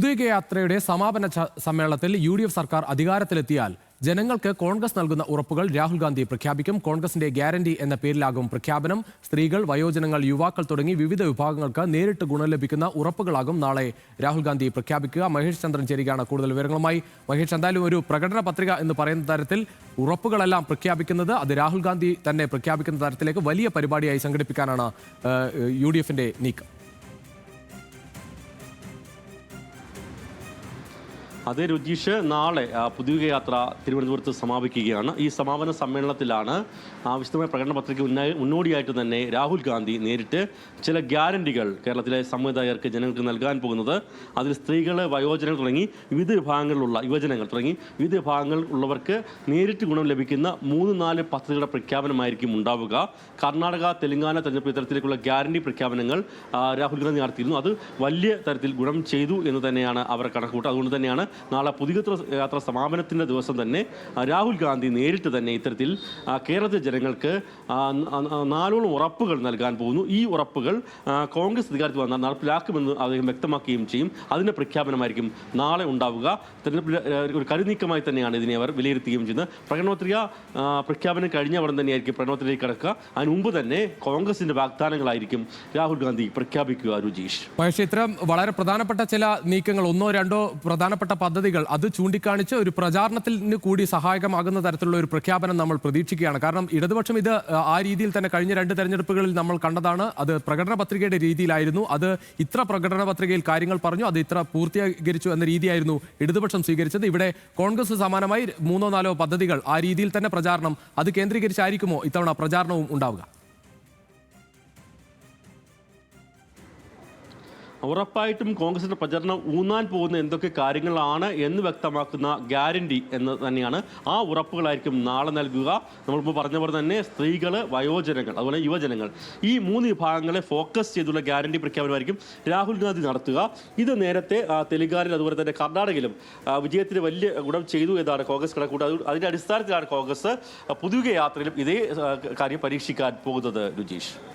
യാത്രയുടെ സമാപന സമ്മേളനത്തിൽ UDF സർക്കാർ അധികാരത്തിലെത്തിയാൽ ജനങ്ങൾക്ക് കോൺഗ്രസ് നൽകുന്ന ഉറപ്പുകൾ രാഹുൽ ഗാന്ധി പ്രഖ്യാപിക്കും. കോൺഗ്രസിന്റെ ഗ്യാരണ്ടി എന്ന പേരിലാകും പ്രഖ്യാപനം. സ്ത്രീകൾ, വയോജനങ്ങൾ, യുവാക്കൾ തുടങ്ങി വിവിധ വിഭാഗങ്ങൾക്ക് നേരിട്ട് ഗുണം ലഭിക്കുന്ന ഉറപ്പുകളാകും നാളെ രാഹുൽ ഗാന്ധി പ്രഖ്യാപിക്കുക. മഹേഷ് ചന്ദ്രൻ ചേരുകയാണ് കൂടുതൽ വിവരങ്ങളുമായി. മഹേഷ്, എന്തായാലും ഒരു പ്രകടന പത്രിക എന്ന് പറയുന്ന തരത്തിൽ ഉറപ്പുകളെല്ലാം പ്രഖ്യാപിക്കുന്നത് അത് രാഹുൽ ഗാന്ധി തന്നെ പ്രഖ്യാപിക്കുന്ന തരത്തിലേക്ക് വലിയ പരിപാടിയായി സംഘടിപ്പിക്കാനാണ് UDFന്റെ നീക്കം. അതേ രുചീഷ്, നാളെ പുതിയ യാത്ര തിരുവനന്തപുരത്ത് സമാപിക്കുകയാണ്. ഈ സമാപന സമ്മേളനത്തിലാണ് വിശദമായ പ്രകടന പത്രിക മുന്നോടിയായിട്ട് തന്നെ രാഹുൽ ഗാന്ധി നേരിട്ട് ചില ഗ്യാരണ്ടികൾ കേരളത്തിലെ സമുദായർക്ക് ജനങ്ങൾക്ക് നൽകാൻ പോകുന്നത്. അതിൽ സ്ത്രീകൾ, വയോജനങ്ങൾ തുടങ്ങി വിവിധ വിഭാഗങ്ങളിലുള്ള യുവജനങ്ങൾ തുടങ്ങി വിവിധ വിഭാഗങ്ങൾ ഉള്ളവർക്ക് നേരിട്ട് ഗുണം ലഭിക്കുന്ന 3-4 പദ്ധതികളുടെ പ്രഖ്യാപനമായിരിക്കും ഉണ്ടാവുക. കർണാടക, തെലങ്കാന തെരഞ്ഞെടുപ്പ് ഇത്തരത്തിലേക്കുള്ള ഗ്യാരണ്ടി പ്രഖ്യാപനങ്ങൾ രാഹുൽ ഗാന്ധി നടത്തിയിരുന്നു. അത് വലിയ തരത്തിൽ ഗുണം ചെയ്തു എന്ന് തന്നെയാണ് അവർ കണക്കുകൂട്ടുക. അതുകൊണ്ട് തന്നെയാണ് നാളെ പുതിയ യാത്ര സമാപനത്തിൻ്റെ ദിവസം തന്നെ രാഹുൽ ഗാന്ധി നേരിട്ട് തന്നെ ഇത്തരത്തിൽ കേരളത്തിലെ ജനങ്ങൾക്ക് 4 ഉറപ്പുകൾ നൽകാൻ പോകുന്നു. ഈ ഉറപ്പുകൾ കോൺഗ്രസ് അധികാരത്തിൽ വന്നാൽ നടപ്പിലാക്കുമെന്ന് അദ്ദേഹം വ്യക്തമാക്കുകയും ചെയ്യും. അതിൻ്റെ പ്രഖ്യാപനമായിരിക്കും നാളെ ഉണ്ടാവുക. തെരഞ്ഞെടുപ്പ് ഒരു കരുനീക്കമായി തന്നെയാണ് ഇതിനെ അവർ വിലയിരുത്തുകയും ചെയ്യുന്നത്. പ്രകടനപത്രിക പ്രഖ്യാപനം കഴിഞ്ഞ ഉടൻ തന്നെയായിരിക്കും പ്രകടനത്തിലേക്ക് കടക്കുക. അതിന് മുമ്പ് തന്നെ കോൺഗ്രസിന്റെ വാഗ്ദാനങ്ങളായിരിക്കും രാഹുൽ ഗാന്ധി പ്രഖ്യാപിക്കുക. രുചീഷ്, പക്ഷേ ഇത്തരം വളരെ പ്രധാനപ്പെട്ട ചില നീക്കങ്ങൾ, 1-2 പ്രധാനപ്പെട്ട പദ്ധതികൾ അത് ചൂണ്ടിക്കാണിച്ച് ഒരു പ്രചാരണത്തിന് കൂടി സഹായകമാകുന്ന തരത്തിലുള്ള ഒരു പ്രഖ്യാപനം നമ്മൾ പ്രതീക്ഷിക്കുകയാണ്. കാരണം ഇടതുപക്ഷം ഇത് ആ രീതിയിൽ തന്നെ കഴിഞ്ഞ 2 തെരഞ്ഞെടുപ്പുകളിൽ നമ്മൾ കണ്ടതാണ്. അത് പ്രകടന പത്രികയുടെ രീതിയിലായിരുന്നു. അത് ഇത്ര പ്രകടന പത്രികയിൽ കാര്യങ്ങൾ പറഞ്ഞു, അത് ഇത്ര പൂർത്തീകരിച്ചു എന്ന രീതിയായിരുന്നു ഇടതുപക്ഷം സ്വീകരിച്ചത്. ഇവിടെ കോൺഗ്രസ് സമാനമായി 3-4 പദ്ധതികൾ ആ രീതിയിൽ തന്നെ പ്രചാരണം അത് കേന്ദ്രീകരിച്ചായിരിക്കുമോ ഇത്തവണ പ്രചാരണവും ഉണ്ടാവുക? ഉറപ്പായിട്ടും കോൺഗ്രസിന്റെ പ്രചരണം ഊന്നാൻ പോകുന്ന എന്തൊക്കെ കാര്യങ്ങളാണ് എന്ന് വ്യക്തമാക്കുന്ന ഗ്യാരണ്ടി എന്ന് തന്നെയാണ്. ആ ഉറപ്പുകളായിരിക്കും നാളെ നൽകുക. നമ്മളിപ്പോൾ പറഞ്ഞ പോലെ തന്നെ സ്ത്രീകൾ, വയോജനങ്ങൾ, അതുപോലെ യുവജനങ്ങൾ, ഈ 3 വിഭാഗങ്ങളെ ഫോക്കസ് ചെയ്തുള്ള ഗ്യാരണ്ടി പ്രഖ്യാപനമായിരിക്കും രാഹുൽ ഗാന്ധി നടത്തുക. ഇത് നേരത്തെ തെലങ്കാനയിൽ അതുപോലെ തന്നെ കർണാടകയിലും വിജയത്തിന് വലിയ ഗുണം ചെയ്തു എന്നാണ് കോൺഗ്രസ് കണക്കൂട്ടുന്നത്. അതിന്റെ അടിസ്ഥാനത്തിലാണ് കോൺഗ്രസ് പുതിയ യാത്രയിലും ഇതേ കാര്യം പരീക്ഷിക്കാൻ പോകുന്നത്. രുചീഷ്.